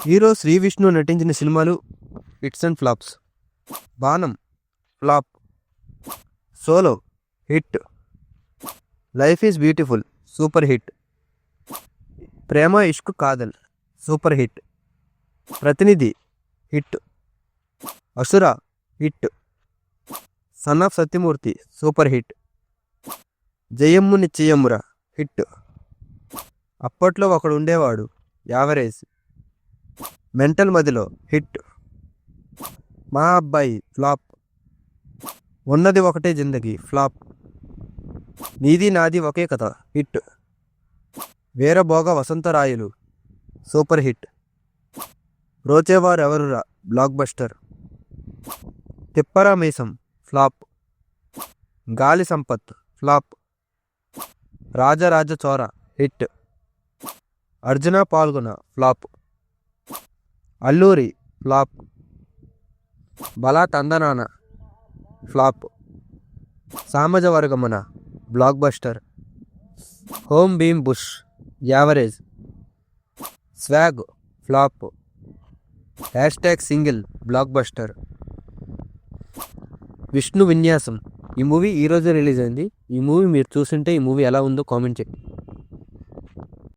Hero Shri Vishnu నటించిన సినిమాలు hits and flops. Baanam flop, solo hit, life is beautiful super hit, Prema Ishq Kaadhal super hit, Prathinidhi hit, Asura hit, son of Satyamurthy super hit, Jayammu Nischayammuraa hit, Appatlo Okadu ఉండేవాడు average, mental మదిలో hit, మా అబ్బాయి flop, ఉన్నది ఒకటే జిందగీ flop, నీది నాది ఒకే కథ hit, Veerabhoga Vasantharayalu super hit, రోచేవారు ఎవరురా బ్లాక్ బస్టర్, తిప్పరా మీసం ఫ్లాప్, గాలి సంపత్ ఫ్లాప్, రాజరాజ చోర హిట్, అర్జున పాల్గొన flop, Alluri flop, Bhala Thandanana flop, Samaja Varagamana blockbuster, Om Bheem Bush average, swag flop, hashtag single blockbuster, Vishnu Vinyasam. ఈ మూవీ ఈరోజు రిలీజ్ అయింది. ఈ మూవీ మీరు చూస్తుంటే ఈ మూవీ ఎలా ఉందో కామెంట్ చేయండి.